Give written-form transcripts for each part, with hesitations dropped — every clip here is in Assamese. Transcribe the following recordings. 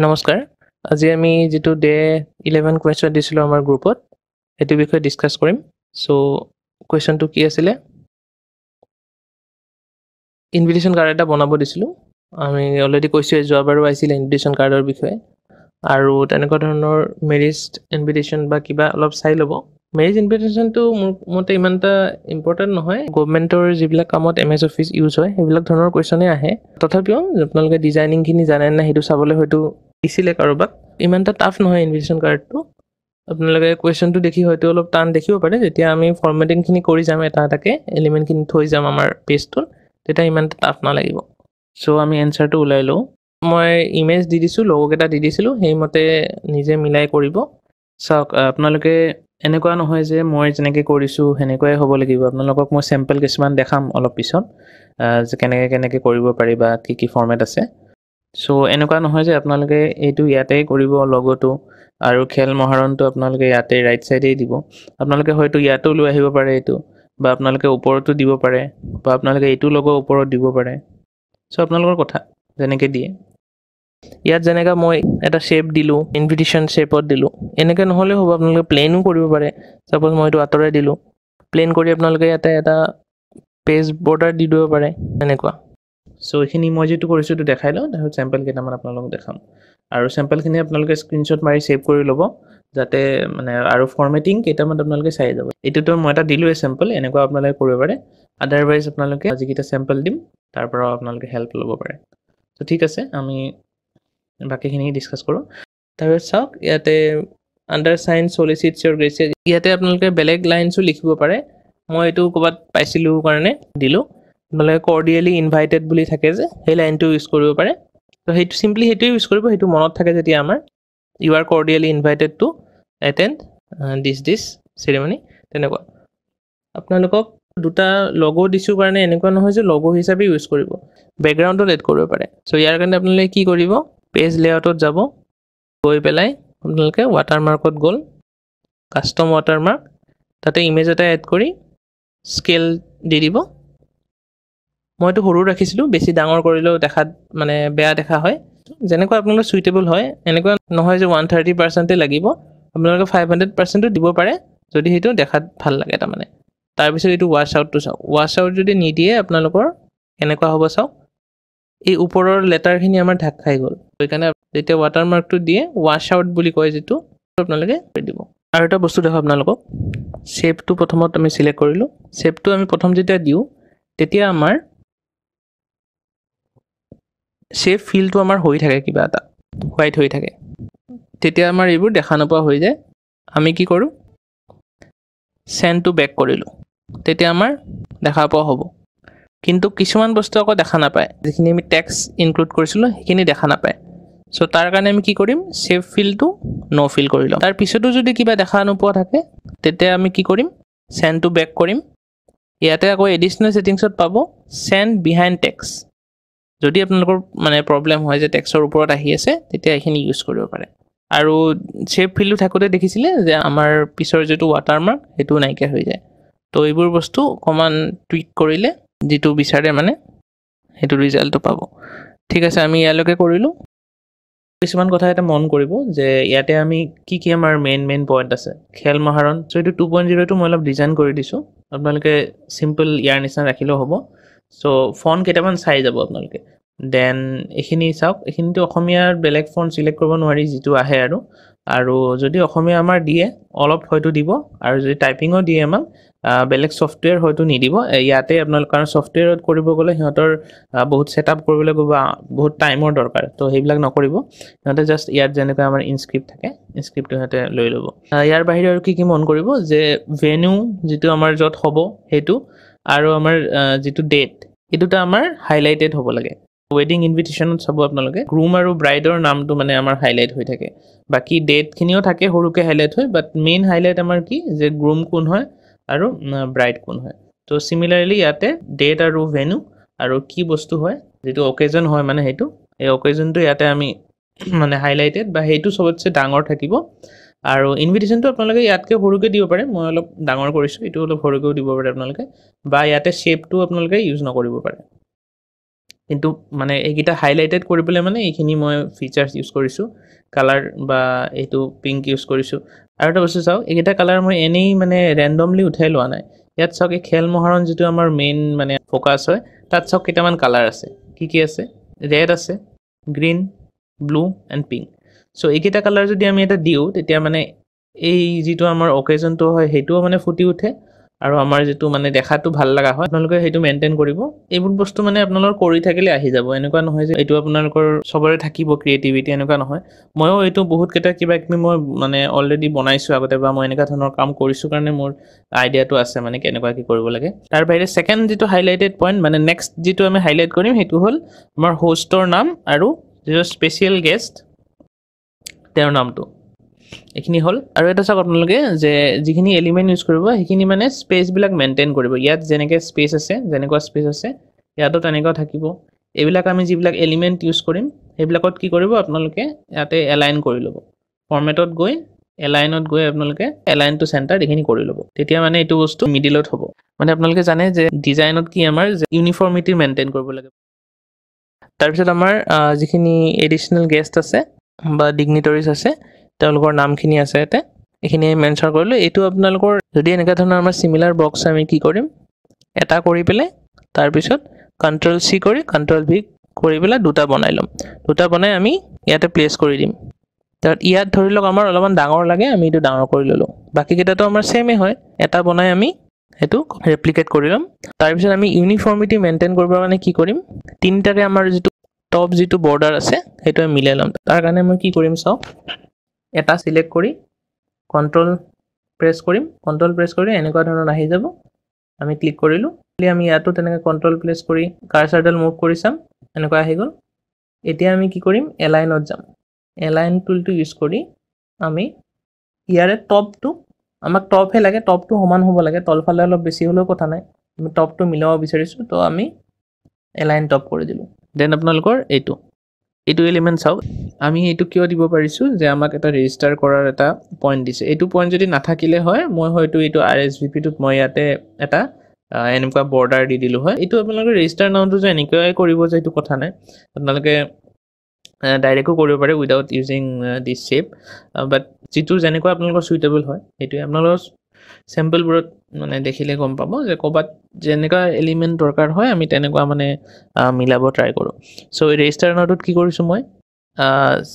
নমস্কাৰ আজি আমি যেটো ডে 11 কোৱেশ্চন দিছিলো আমাৰ গ্ৰুপত এটো বিষয়ে ডিসকাস কৰিম সো কোৱেশ্চনটো কি আছিল ইনভিটেশন কাৰ্ড এটা বনাব দিছিলো আমি অলৰেডি কৈছো যোৱাবাৰো আছিল ইনভিটেশন কাৰ্ডৰ বিষয়ে আৰু তেনেকুৱা ধৰণৰ মেৰিজ ইনভিটেশন বা কিবা অলপ চাই লব মেৰিজ ইনভিটেশনটো মতে ইমানটা ইম্পৰ্টেন্ট নহয় গভৰ্নমেন্টৰ যিবিলাক কামত এমএস অফিস ইউজ হয় সেইবিলাক ধৰণৰ কোৱেশ্চনে আহে তথাপিও আপোনালোকে ডিজাইনিং খিনি জানে না হেতু চাবলৈ হয়তো ইছিলে কাৰোবাক ইমানটা টাফ নহয় ইনভিটেশন কাৰ্ডটো আপোনালোকে কোৱেশ্চনটো দেখি হয়তো অলপ টান দেখিব পাৰে যেতিয়া আমি ফৰমেটিং খিনি কৰি যাম এটা এটাকে এলিমেন্ট খিনি থৈ যাম আমাৰ পেজটোত তেতিয়া ইমানটা টাফ নালাগিব সো আমি এনসাৰটো উলাই লও মই ইমেজ দি দিছো লোগো কেটা দি দিছিলো হেইমতে নিজে মিলাই কৰিব চাওক আপোনালোকে এনেকুৱা নহয় যে মই যেনেকৈ কৰিছো হেনেকৈ হ'ব লাগিব আপোনালোকক মই স্যাম্পল কিছুমান দেখাম অলপ পিছত যে কেনেকৈ কৰিব পাৰি বা কি ফৰমেট আছে সো এনেকুৱা নহয় যে আপোনালোকে এইটো ইয়াতে কৰিব লগোটো আৰু খেল মহাৰণটো আপোনালোকে ইয়াতে ৰাইট সাইডে দিব আপোনালোকে হয়তো ইয়াতো লৈ আহিব পাৰে এইটো বা আপোনালোকে ওপৰতো দিব পাৰে বা আপোনালোকে এইটো লগো ওপৰত দিব পাৰে সো আপোনালোকৰ কথা যেনেকৈ দিয়ে ইয়াত যেনেকা মই এটা শেপ দিলো ইনভিটেশন শেপত দিলো এনেকৈ নহলে হ'ব আপোনালোকে প্লেনও কৰিব পাৰে সাপোজ মই এইটো আতৰাই দিলো প্লেন কৰি আপোনালোকে ইয়াতে এটা পেজ বৰ্ডাৰ দি দিব পাৰে এনেকুৱা সো এখিনি মই যেটো কৰিছো তো দেখাই লও তাৰ স্যাম্পল কেটামান আপোনালোকক দেখাম আৰু স্যাম্পল খিনি আপোনালোকে স্ক্ৰিনশ্বট মাৰি সেভ কৰি ল'ব যাতে মানে আৰু ফৰমেটিং কেটামান আপোনালোকে চাই যাব এটোটো মই এটা দিলো স্যাম্পল এনেকুৱা আপোনালোকে কৰিব পাৰে আদাৰৱাইজ আপোনালোকে আজি কিটা স্যাম্পল দিম তাৰ পৰা আপোনালোকে হেল্প ল'ব পাৰে তো ঠিক আছে আমি বাকিখিনি ডিসকাস কৰো তাৰপিছত চাওক ইয়াতে আন্ডাৰ সাইন সলিচিটছ ইওৰ গ্ৰেস ইয়াতে আপোনালোকে বেলেগ লাইনসও লিখিব পাৰে মই এটো কবাত পাইছিলো কাৰণে দিলো মানে কৰ্ডিয়ালি ইনভাইটেড বুলি থাকে যে এই লাইনটো ইউজ কৰিব পাৰে তো হেতু সিম্পলি হেতু ইউজ কৰিব হেতু মনত থাকে যেতিয়া আমাৰ you are cordially invited to attend this ceremony তেনেকুৱা আপোনালোকক দুটা লোগো দিছো কাৰণে এনেকুৱা নহয় যে লোগো হিচাপে ইউজ কৰিব ব্যাকগ্ৰাউণ্ডত এড কৰিব পাৰে সো ইয়াৰ কাৰণে আপোনালোকে কি কৰিব পেজ লেআউটত যাব গৈ পেলাই আপোনালোকে ওয়াটাৰমাৰ্কত গল কাস্টম ওয়াটাৰমাৰ্ক তাতে ইমেজ এটা এড কৰি স্কেল দি দিব মইতো সৰু ৰাখিছিলো বেছি ডাঙৰ কৰিলেও দেখাত মানে বেয়া দেখা হয় যেনেকুৱা আপোনালোকৰ সুইটেবল হয় এনেকুৱা নহয় যে 130% লাগিব আপোনালোকে 500% দিব পাৰে যদি হেতু দেখাত ভাল লাগে তা মানে তাৰ পিছত এটো ওয়াশ আউটটো চাও ওয়াশ আউট যদি নিদিয়ে আপোনালোকৰ এনেকুৱা হ'ব চাও এই ওপৰৰ লেটাৰখিনি আমাৰ ঢাক খাই গল সেইকাৰণে যেতিয়া ওয়াটাৰমাৰ্কটো দিয়ে ওয়াশ আউট বুলি কয় যেটো আপোনালোকে কৰি দিব আৰু এটা বস্তু দেখাম আপোনালোকক শেপটো প্ৰথমত আমি সিলেক্ট কৰিলো শেপটো আমি প্ৰথম যেতিয়া দিও তেতিয়া আমাৰ শেপ ফিলটো আমাৰ হৈ থাকে কিবা এটা হোৱাইট হৈ থাকে তেতিয়া আমাৰ এইবোৰ দেখা নপোৱা হৈ যায় আমি কি কৰো সেন্ড টু বেক কৰিলো তেতিয়া আমাৰ দেখা পোৱা হ'ব কিন্তু কিছুমান বস্তু আকৌ দেখা নাপায় যিখিনি আমি টেক্সট ইনক্লুড কৰিছিলো সেইখিনি দেখা নাপায় সো তাৰ কাৰণে আমি কি কৰিম শেপ ফিলটো নো ফিল কৰি লম তাৰ পিছতো যদি কিবা দেখা নোপোৱা থাকে তেতিয়া আমি কি কৰিম সেন্ড টু বেক কৰিম ইয়াতে আকৌ এডিশনাল সেটিংছত পাব সেন্ড বিহাইণ্ড টেক্সট যদি আপোনালোকৰ মানে প্ৰবলেম হয় যে টেক্সটৰ ওপৰত আহি আছে তেতিয়া এখিনি ইউজ কৰিব পাৰে আৰু শেপ ফিলটো থাকোতে দেখিছিলে যে আমাৰ পিছৰ যেটো ওয়াটাৰমাৰ্ক হেতু নাইকিয়া হৈ যায় তো এইবোৰ বস্তু কমান টুইক কৰিলে যেটো বিচাৰে মানে হেতু ৰিজাল্টটো পাব ঠিক আছে আমি ইয়ালৈকে কৰিলো কিছুমান কথা এটা মন কৰিব যে ইয়াতে আমি কি আমাৰ মেইন পইণ্ট আছে খেল মহাৰণ সো এটো 2.0 টো মই অলপ ডিজাইন কৰি দিছো আপোনালোকে সিম্পল ইয়াৰ নিচিনা ৰাখিলেও হ'ব সো ফন্ট কেটামান চাই যাব আপোনালোকে দেন এখিনি চাওক এখিনিটো অসমীয়াৰ বেলেগ ফন্ট সিলেক্ট কৰিব নোৱাৰি যেটো আহে আৰু যদি অসমীয়া আমাৰ দিয়ে অলপ হয়তো দিব আৰু যদি টাইপিংও দিয়ে আমাক বেলেগ সফটওয়্যাৰ হয়তো নিদিব ইয়াতে আপোনালোকৰ কাৰণ সফটওয়্যাৰত কৰিব গলে সিহঁতৰ বহুত সেটআপ কৰিবলৈ গবা বহুত টাইমৰ দৰকাৰ তো হেবিলাক নকৰিব সিহঁতে জাস্ট ইয়াত যেনেকৈ আমাৰ ইনস্ক্ৰিপ্ট থাকে ইনস্ক্ৰিপ্টটো হতে লৈ ল'ব ইয়াৰ বাহিৰে আৰু কি মন কৰিব যে ভেন্যু যেটো আমাৰ যত হ'ব হেতু আৰু আমাৰ যেটো ডেট এটোটা আমাৰ হাইলাইটেড হ'ব লাগে ওয়েডিং ইনভিটেশনত সব আপোনালোকে গ্ৰুম আৰু ব্ৰাইডৰ নামটো মানে আমাৰ হাইলাইট হৈ থাকে বাকি ডেট খিনিও থাকে হৰুকে হাইলাইট হয় বাট মেইন হাইলাইট আমাৰ কি যে গ্ৰুম কোন হয় আৰু ব্ৰাইড কোন হয় তো সিমিলাৰলি ইয়াতে ডেট আৰু ভেন্যু আৰু কি বস্তু হয় যেটো অকেজন হয় মানে হেতু এই অকেজনটো ইয়াতে আমি মানে হাইলাইটেড বা হেতু সবতছে ডাঙৰ থাকিব আৰু ইনভিটেশনটো আপোনালোকে ইয়াতকে হৰুকে দিব পাৰে মই অলপ ডাঙৰ কৰিছো এটো অলপ হৰুকেও দিব পাৰে আপোনালোকে বা ইয়াতে শেপটো আপোনালোকে ইউজ নকৰিব পাৰে কিন্তু মানে এইকেইটা হাইলাইটেড কৰিবলৈ মানে এইখিনি মই ফিচাৰ্ছ ইউজ কৰিছোঁ কালাৰ বা এইটো পিংক ইউজ কৰিছোঁ আৰু এটা বস্তু চাওক এইকেইটা কালাৰ মই এনেই মানে ৰেণ্ডমলি উঠাই লোৱা নাই ইয়াত চাওক এই খেল মহাৰণ যিটো আমাৰ মেইন মানে ফ'কাছ হয় তাত চাওক কেইটামান কালাৰ আছে কি আছে ৰেড আছে গ্ৰীণ ব্লু এণ্ড পিংক চ' এইকেইটা কালাৰ যদি আমি এটা দিওঁ তেতিয়া মানে এই যিটো আমাৰ অকেজনটো হয় সেইটোও মানে ফুটি উঠে আৰু আমাৰ যিটো মানে দেখাটো ভাল লগা হয় আপোনালোকে সেইটো মেইনটেইন কৰিব এইবোৰ বস্তু মানে আপোনালোকৰ কৰি থাকিলে আহি যাব এনেকুৱা নহয় যে এইটো আপোনালোকৰ চবৰে থাকিব ক্ৰিয়েটিভিটি এনেকুৱা নহয় ময়ো এইটো বহুত কেইটা কিবা কিবি মই মানে অলৰেডি বনাইছোঁ আগতে বা মই এনেকুৱা ধৰণৰ কাম কৰিছোঁ কাৰণে মোৰ আইডিয়াটো আছে মানে কেনেকুৱা কি কৰিব লাগে তাৰ বাহিৰে ছেকেণ্ড যিটো হাইলাইটেড পইণ্ট মানে নেক্সট যিটো আমি হাইলাইট কৰিম সেইটো হ'ল আমাৰ হোষ্টৰ নাম আৰু যিটো স্পেচিয়েল গেষ্ট তেওঁৰ নামটো এইখিনি হ'ল আৰু এটা চাওক আপোনালোকে যে যিখিনি এলিমেণ্ট ইউজ কৰিব সেইখিনি মানে স্পেচবিলাক মেইনটেইন কৰিব ইয়াত যেনেকৈ স্পেচ আছে যেনেকুৱা স্পেচ আছে ইয়াতো তেনেকুৱা থাকিব এইবিলাক আমি যিবিলাক এলিমেণ্ট ইউজ কৰিম সেইবিলাকত কি কৰিব আপোনালোকে ইয়াতে এলাইন কৰি ল'ব ফৰ্মেটত গৈ এলাইনত গৈ আপোনালোকে এলাইন টু চেণ্টাৰ এইখিনি কৰি ল'ব তেতিয়া মানে এইটো বস্তু মিডিলত হ'ব মানে আপোনালোকে জানে যে ডিজাইনত কি আমাৰ ইউনিফৰ্মিটি মেইনটেইন কৰিব লাগে তাৰপিছত আমাৰ যিখিনি এডিশ্যনেল গেষ্ট আছে বা ডিগনিটৰিজ আছে তেওঁলোকৰ নামখিনি আছে ইয়াতে এইখিনি মেনশ্যন কৰিলোঁ এইটো আপোনালোকৰ যদি এনেকুৱা ধৰণৰ আমাৰ চিমিলাৰ বক্স আমি কি কৰিম এটা কৰি পেলাই তাৰপিছত কণ্ট্ৰল চি কৰি কণ্ট্ৰল ভি কৰি পেলাই দুটা বনাই ল'ম দুটা বনাই আমি ইয়াতে প্লেচ কৰি দিম তাত ইয়াত ধৰি লওক আমাৰ অলপমান ডাঙৰ লাগে আমি এইটো ডাঙৰ কৰি ল'লোঁ বাকীকেইটাতো আমাৰ ছেমেই হয় এটা বনাই আমি সেইটো ৰেপ্লিকেট কৰি ল'ম তাৰপিছত আমি ইউনিফৰ্মিটি মেইনটেইন কৰিবৰ কাৰণে কি কৰিম তিনিটাৰে আমাৰ যিটো টপ যিটো বৰ্ডাৰ আছে সেইটো আমি মিলাই ল'ম তাৰ কাৰণে মই কি কৰিম চাওক এটা সিলেক্ট কৰি কন্ট্ৰল প্ৰেছ কৰিম কন্ট্ৰল প্ৰেছ কৰি এনেকুৱা ধৰণৰ আহি যাব আমি ক্লিক কৰিলোঁ আমি ইয়াতো তেনেকৈ কন্ট্ৰল প্ৰেছ কৰি কাৰ্চাৰডাল মুভ কৰি চাম এনেকুৱা আহি গ'ল এতিয়া আমি কি কৰিম এলাইনত যাম এলাইন টুলটো ইউজ কৰি আমি ইয়াৰে টপটো আমাক টপহে লাগে টপটো সমান হ'ব লাগে তলফালে অলপ বেছি হ'লেও কথা নাই আমি টপটো মিলাব বিচাৰিছোঁ তো আমি এলাইন টপ কৰি দিলোঁ দেন আপোনালোকৰ এইটো এলিমেণ্ট চাওক আমি এইটো কিয় দিব পাৰিছোঁ যে আমাক এটা ৰেজিষ্টাৰ কৰাৰ এটা পইণ্ট দিছে এইটো পইণ্ট যদি নাথাকিলে হয় মই হয়তো এইটো RSVPটোত মই ইয়াতে এটা এনেকুৱা বৰ্ডাৰ দি দিলোঁ হয় এইটো আপোনালোকে ৰেজিষ্টাৰ নামটো যে এনেকুৱাই কৰিব যে এইটো কথা নাই আপোনালোকে ডাইৰেক্টো কৰিব পাৰে উইদাউট ইউজিং দিছ শ্বেপ বাট যিটো যেনেকুৱা আপোনালোকৰ চুইটেবল হয় সেইটোৱে আপোনালোকৰ চেম্পলবোৰত মানে দেখিলে গম পাব যে ক'ৰবাত যেনেকুৱা এলিমেণ্ট দৰকাৰ হয় আমি তেনেকুৱা মানে মিলাব ট্ৰাই কৰোঁ চ' ৰেজিষ্টাৰ নামটোত কি কৰিছোঁ মই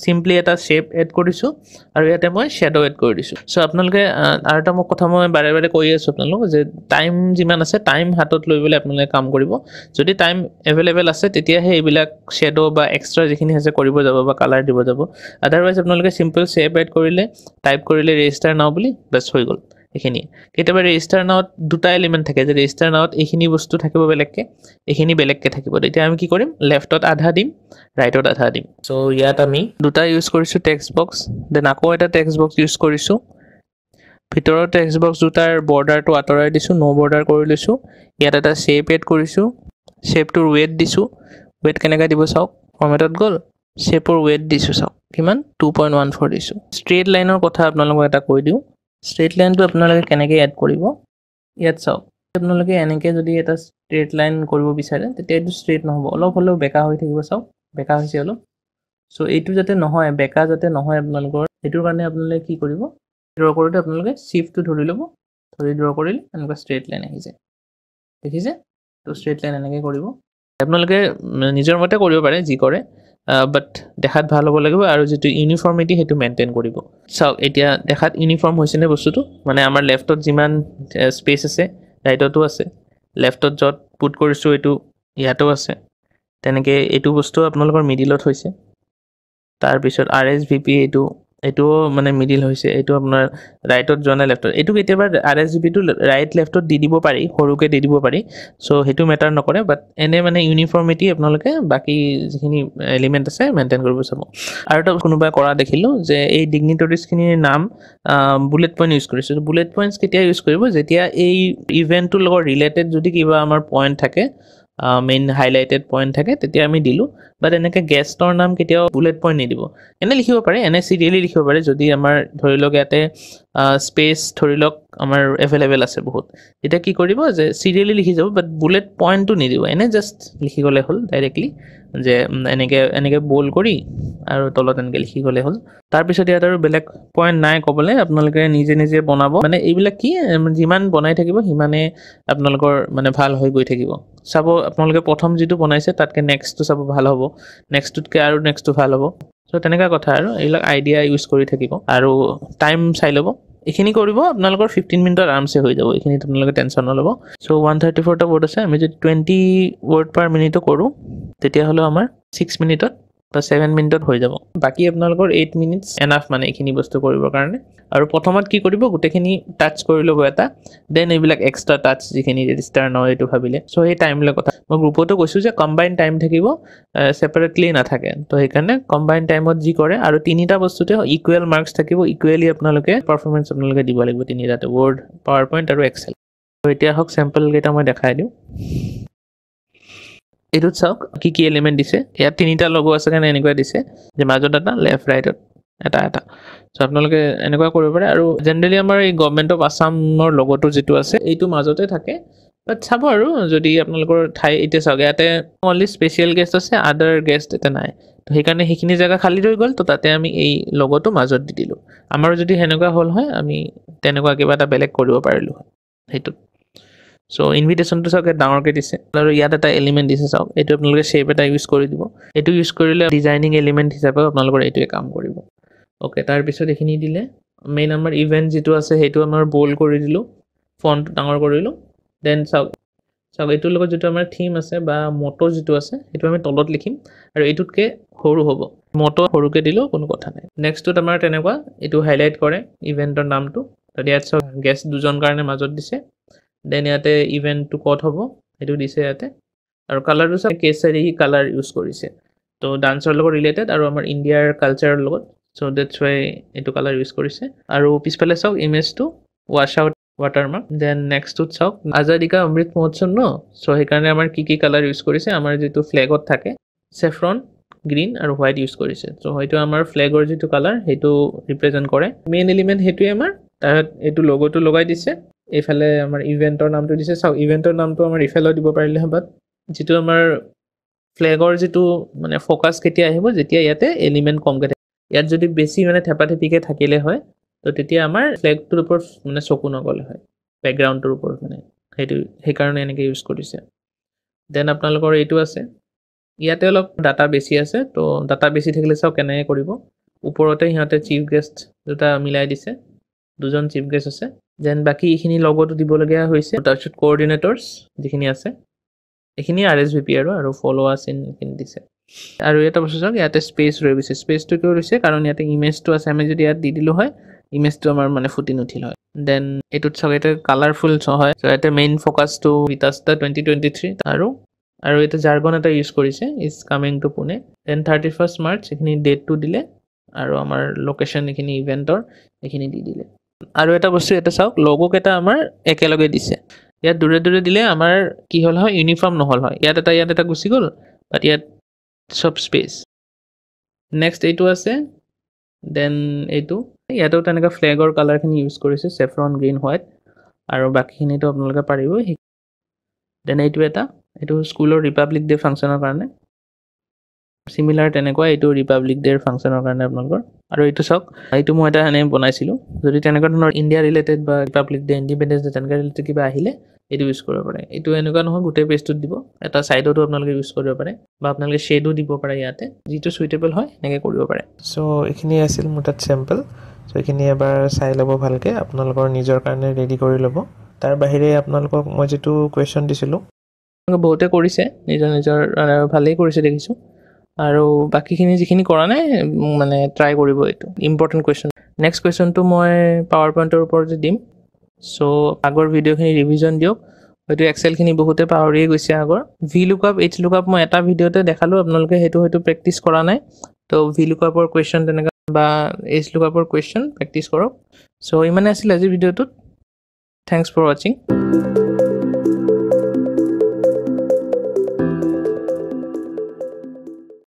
চিম্পলি এটা শ্বেপ এড কৰিছোঁ আৰু ইয়াতে মই শ্বেডো এড কৰি দিছোঁ চ' আপোনালোকে আৰু এটা মোক কথা মই বাৰে বাৰে কৈ আছোঁ আপোনালোক যে টাইম যিমান আছে টাইম হাতত লৈ পেলাই আপোনালোকে কাম কৰিব যদি টাইম এভেইলেবল আছে তেতিয়াহে এইবিলাক শ্বেডো বা এক্সট্ৰা যিখিনি আছে কৰিব যাব বা কালাৰ দিব যাব আদাৰৱাইজ আপোনালোকে চিম্পল শ্বেপ এড কৰিলে টাইপ কৰিলে ৰেজিষ্টাৰ নাও বুলি বাছ হৈ গ'ল এইখিনি কেতিয়াবা ৰেজিষ্টাৰ নাওত দুটা এলিমেণ্ট থাকে যে ৰেজিষ্টাৰ নাওত এইখিনি বস্তু থাকিব বেলেগকৈ এইখিনি বেলেগকৈ থাকিব তেতিয়া আমি কি কৰিম লেফ্টত আধা দিম ৰাইটত আধা দিম চ' ইয়াত আমি দুটা ইউজ কৰিছোঁ টেক্সট বক্স দেন আকৌ এটা টেক্সট বক্স ইউজ কৰিছোঁ ভিতৰৰ টেক্সট বক্স দুটাৰ বৰ্ডাৰটো আঁতৰাই দিছোঁ ন' বৰ্ডাৰ কৰি লৈছোঁ ইয়াত এটা শ্বেপ এড কৰিছোঁ শ্বেপটোৰ ৱেট দিছোঁ ৱেট কেনেকৈ দিব চাওক ফৰ্মেটত গ'ল শ্বেপৰ ৱেট দিছোঁ চাওক কিমান 2.14 দিছোঁ ষ্ট্ৰেইট লাইনৰ কথা আপোনালোকক এটা কৈ দিওঁ ষ্ট্ৰেইট লাইনটো আপোনালোকে কেনেকৈ এড কৰিব ইয়াত চাওক আপোনালোকে এনেকৈ যদি এটা ষ্ট্ৰেইট লাইন কৰিব বিচাৰে তেতিয়া এইটো ষ্ট্ৰেইট নহ'ব অলপ হ'লেও বেকা হৈ থাকিব চাওক বেকা হৈছে অলপ চ' এইটো যাতে নহয় বেকা যাতে নহয় আপোনালোকৰ সেইটোৰ কাৰণে আপোনালোকে কি কৰিব ড্ৰ কৰোঁতে আপোনালোকে শ্বিফ্টটো ধৰি ল'ব ধৰি ড্ৰ কৰিলে এনেকুৱা ষ্ট্ৰেইট লাইন আহি যায় দেখিছে তো ষ্ট্ৰেইট লাইন এনেকৈ কৰিব আপোনালোকে নিজৰ মতে কৰিব পাৰে যি কৰে বাট দেখাত ভাল হ'ব লাগিব আৰু যিটো ইউনিফৰ্মিটি সেইটো মেইনটেইন কৰিব চাওক এতিয়া দেখাত ইউনিফৰ্ম হৈছেনে বস্তুটো মানে আমাৰ লেফ্টত যিমান স্পেচ আছে ৰাইটতো আছে লেফ্টত য'ত পুট কৰিছোঁ এইটো ইয়াতো আছে তেনেকৈ এইটো বস্তু আপোনালোকৰ মিডিলত হৈছে তাৰপিছত RSVP এইটোও মানে মিডিল হৈছে এইটো আপোনাৰ ৰাইটত যোৱা নাই লেফ্টত এইটো কেতিয়াবা RSVPটো ৰাইট লেফ্টত দি দিব পাৰি সৰুকৈ দি দিব পাৰি চ' সেইটো মেটাৰ নকৰে বাট এনে মানে ইউনিফৰ্মিটি আপোনালোকে বাকী যিখিনি এলিমেণ্ট আছে মেইনটেইন কৰিব চাব আৰু এটা কোনোবাই কৰা দেখিলোঁ যে এই ডিগনিটৰিজখিনিৰ নাম বুলেট পইণ্ট ইউজ কৰিছোঁ বুলেট পইণ্টছ কেতিয়া ইউজ কৰিব যেতিয়া এই ইভেণ্টটোৰ লগত ৰিলেটেড যদি কিবা আমাৰ পইণ্ট থাকে মেইন হাইলাইটেড পইণ্ট থাকে তেতিয়া আমি দিলোঁ বাট এনেকৈ গেষ্টৰ নাম কেতিয়াও বুলেট পইণ্ট নিদিব এনে লিখিব পাৰে এনে চিৰিয়েলি লিখিব পাৰে যদি আমাৰ ধৰি লওক ইয়াতে স্পেচ ধৰি লওক আমাৰ এভেইলেবল আছে বহুত এতিয়া কি কৰিব যে চিৰিয়েলি লিখি যাব বাট বুলেট পইণ্টটো নিদিব এনে জাষ্ট লিখি গ'লে হ'ল ডাইৰেক্টলি যে এনেকৈ বল কৰি আৰু তলত এনেকৈ লিখি গ'লে হ'ল তাৰপিছত ইয়াত আৰু বেলেগ পইণ্ট নাই ক'বলৈ আপোনালোকে নিজে নিজে বনাব মানে এইবিলাক কি যিমান বনাই থাকিব সিমানে আপোনালোকৰ মানে ভাল হৈ গৈ থাকিব চাব আপোনালোকে প্ৰথম যিটো বনাইছে তাতকৈ নেক্সটটো চাব ভাল হ'ব নেক্সটটোতকৈ আৰু নেক্সটটো ভাল হ'ব চ' তেনেকুৱা কথা আৰু এইবিলাক আইডিয়া ইউজ কৰি থাকিব আৰু টাইম চাই ল'ব এইখিনি কৰিব আপোনালোকৰ 15 মিনিটত আৰামছে হৈ যাব এইখিনিত আপোনালোকে টেনশ্যন নল'ব চ' 134টা ৱৰ্ড আছে আমি যদি 20 ৱৰ্ড পাৰ মিনিটো কৰোঁ তেতিয়াহ'লে আমাৰ 6 মিনিটত বা 7 মিনিটত হৈ যাব বাকী আপোনালোকৰ 8 মিনিটছ এনাফ মানে এইখিনি বস্তু কৰিবৰ কাৰণে আৰু প্ৰথমত কি কৰিব গোটেইখিনি টাচ কৰি ল'ব এটা দেন এইবিলাক এক্সট্ৰা টাচ যিখিনি ৰেজিষ্টাৰ নহয় এইটো ভাবিলে চ' সেই টাইমলৈ কথা মই গ্ৰুপতো কৈছোঁ যে কম্বাইন টাইম থাকিব ছেপাৰেটলি নাথাকে তো সেইকাৰণে কম্বাইন টাইমত যি কৰে আৰু তিনিটা বস্তুতে ইকুৱেল মাৰ্কছ থাকিব ইকুৱেলি আপোনালোকে পাৰফৰ্মেঞ্চ আপোনালোকে দিব লাগিব তিনিটাতে ৱৰ্ড পাৱাৰ পইণ্ট আৰু এক্সেল তো এতিয়া হওক চেম্পল কেইটা মই দেখাই দিওঁ এইটোত চাওক কি কি এলিমেণ্ট দিছে ইয়াত তিনিটা লগো আছে কাৰণে এনেকুৱা দিছে যে মাজত এটা লেফ্ট ৰাইটত এটা চ' আপোনালোকে এনেকুৱা কৰিব পাৰে আৰু জেনেৰেলি আমাৰ এই গভৰ্ণমেণ্ট অফ আছামৰ লগতো যিটো আছে এইটো মাজতে থাকে বাট চাব আৰু যদি আপোনালোকৰ ঠাই এতিয়া চাওক ইয়াতে অনলি স্পেচিয়েল গেষ্ট আছে আদাৰ গেষ্ট এটা নাই তো সেইকাৰণে সেইখিনি জেগা খালী ৰৈ গ'ল তো তাতে আমি এই লগতো মাজত দি দিলোঁ আমাৰ যদি সেনেকুৱা হ'ল হয় আমি তেনেকুৱা কিবা এটা বেলেগ কৰিব পাৰিলোঁ হয় সেইটোত চ' ইনভিটেশ্যনটো চাওক ডাঙৰকৈ দিছে আৰু ইয়াত এটা এলিমেণ্ট দিছে চাওক এইটো আপোনালোকে শ্বেপ এটা ইউজ কৰি দিব এইটো ইউজ কৰিলে ডিজাইনিং এলিমেণ্ট হিচাপে আপোনালোকৰ এইটোৱে কাম কৰিব অ'কে তাৰপিছত এইখিনি দিলে মেইন আমাৰ ইভেণ্ট যিটো আছে সেইটো আমাৰ বল্ড কৰি দিলোঁ ফণ্টটো ডাঙৰ কৰিলোঁ দেন চাওক এইটোৰ লগত যিটো আমাৰ থিম আছে বা মটো যিটো আছে সেইটো আমি তলত লিখিম আৰু এইটোতকৈ সৰু হ'ব মটো সৰুকৈ দিলেও কোনো কথা নাই নেক্সটটোত আমাৰ তেনেকুৱা এইটো হাইলাইট কৰে ইভেণ্টৰ নামটো তাত ইয়াত চাওক গেষ্ট দুজন কাৰণে মাজত দিছে দেন ইয়াতে ইভেণ্টটো ক'ত হ'ব সেইটো দিছে ইয়াতে আৰু কালাৰটো চাওক কেচাৰী কালাৰ ইউজ কৰিছে তো ডান্সৰ লগত ৰিলেটেড আৰু আমাৰ ইণ্ডিয়াৰ কালচাৰৰ লগত চ' ডেটছ ৱাই এইটো কালাৰ ইউজ কৰিছে আৰু পিছফালে চাওক ইমেজটো ৱাশ্ব আউট ৱাটাৰমাৰ্ক দেন নেক্সটটোত চাওক আজাদী কা অমৃত মহোৎসৱ ন চ' সেইকাৰণে আমাৰ কি কালাৰ ইউজ কৰিছে আমাৰ যিটো ফ্লেগত থাকে চেফ্ৰন গ্ৰীণ আৰু হোৱাইট ইউজ কৰিছে চ' হয়তো আমাৰ ফ্লেগৰ যিটো কালাৰ সেইটো ৰিপ্ৰেজেণ্ট কৰে মেইন এলিমেণ্ট সেইটোৱে আমাৰ তাৰপিছত এইটো লগোটো লগাই দিছে এইফালে আমাৰ ইভেণ্টৰ নামটো দিছে চাওক ইভেণ্টৰ নামটো আমাৰ ইফালেও দিব পাৰিলে হয় বাট যিটো আমাৰ ফ্লেগৰ যিটো মানে ফ'কাছ কেতিয়া আহিব যেতিয়া ইয়াতে এলিমেণ্ট কমকৈ থাকে ইয়াত যদি বেছি মানে থেপাথেপিকৈ থাকিলে হয় তো তেতিয়া আমাৰ ফ্লেগটোৰ ওপৰত মানে চকু নগ'লে হয় বেকগ্ৰাউণ্ডটোৰ ওপৰত মানে সেইকাৰণে এনেকৈ ইউজ কৰিছে দেন আপোনালোকৰ এইটো আছে ইয়াতে অলপ ডাটা বেছি আছে তো ডাটা বেছি থাকিলে চাওক কেনেকৈ কৰিব ওপৰতে সিহঁতে চিফ গেষ্ট দুটা মিলাই দিছে দুজন চিফ গেষ্ট আছে দেন বাকী এইখিনি লগতো দিবলগীয়া হৈছে তাৰপিছত কোঅৰ্ডিনেটৰ্ছ যিখিনি আছে এইখিনি RSVP আৰু ফলোৱাৰ্ছ ইনখিনি দিছে আৰু এটা বস্তু চাওক ইয়াতে স্পেচ ৰৈ গৈছে স্পেচটো কিয় ৰৈছে কাৰণ ইয়াতে ইমেজটো আছে আমি যদি ইয়াত দি দিলোঁ হয় ইমেজটো আমাৰ মানে ফুটি নুঠিল হয় দেন এইটোত চাওক ইয়াতে কালাৰফুল হয় চ' ইয়াতে মেইন ফ'কাছটো বিতাস্তা 2023 আৰু এটা জাৰ্গন এটা ইউজ কৰিছে is coming to Pune then 31 March এইখিনি ডেটটো দিলে আৰু আমাৰ লোকেশ্যন এইখিনি ইভেণ্টৰ এইখিনি দি দিলে আৰু এটা বস্তু ইয়াতে চাওক লগোকেইটা আমাৰ একেলগে দিছে ইয়াত দূৰে দূৰে দিলে আমাৰ কি হ'ল হয় ইউনিফৰ্ম নহ'ল হয় ইয়াত এটা গুচি গ'ল বাট ইয়াত চব স্পেচ নেক্সট এইটো আছে দেন এইটো ইয়াতেও তেনেকৈ ফ্লেগৰ কালাৰখিনি ইউজ কৰিছে চেফ্ৰন গ্ৰীণ হোৱাইট আৰু বাকীখিনিতো আপোনালোকে পাৰিব দেন এইটো স্কুলৰ ৰিপাব্লিক ডে ফাংচনৰ কাৰণে চিমিলাৰ তেনেকুৱা এইটো ৰিপাব্লিক ডেৰ ফাংচনৰ কাৰণে আপোনালোকৰ আৰু এইটো চাওক এইটো মই এটা এনে বনাইছিলোঁ যদি তেনেকুৱা ধৰণৰ ইণ্ডিয়া ৰিলেটেড বা ৰিপাব্লিক ডে ইণ্ডিপেণ্ডেঞ্চ ডে তেনেকুৱা ৰিলেটেড কিবা আহিলে এইটো ইউজ কৰিব পাৰে এইটো এনেকুৱা নহয় গোটেই পেজটোত দিব এটা ছাইডতো আপোনালোকে ইউজ কৰিব পাৰে বা আপোনালোকে শ্বেডো দিব পাৰে ইয়াতে যিটো চুইটেবল হয় এনেকৈ কৰিব পাৰে চ' এইখিনি আছিল মোৰ তাত চেম্পল চ' এইখিনি এবাৰ চাই ল'ব ভালকৈ আপোনালোকৰ নিজৰ কাৰণে ৰেডি কৰি ল'ব তাৰ বাহিৰে আপোনালোকক মই যিটো কুৱেশ্যন দিছিলোঁ বহুতে কৰিছে নিজৰ ভালেই কৰিছে দেখিছোঁ আৰু বাকীখিনি যিখিনি কৰা নাই মানে ট্ৰাই কৰিব এইটো ইম্পৰ্টেণ্ট কুৱেশ্যন নেক্সট কুৱেশ্যনটো মই পাৱাৰ পইণ্টৰ ওপৰত দিম চ' আগৰ ভিডিঅ'খিনি ৰিভিজন দিয়ক হয়তো এক্সেলখিনি বহুতে পাহৰিয়ে গৈছে আগৰ VLOOKUP HLOOKUP মই এটা ভিডিঅ'তে দেখালোঁ আপোনালোকে সেইটো হয়তো প্ৰেক্টিছ কৰা নাই তো VLOOKUPৰ কুৱেশ্যন তেনেকুৱা বা HLOOKUPৰ কুৱেশ্যন প্ৰেক্টিছ কৰক চ' ইমানে আছিল আজিৰ ভিডিঅ'টোত থেংকছ ফৰ ৱাচিং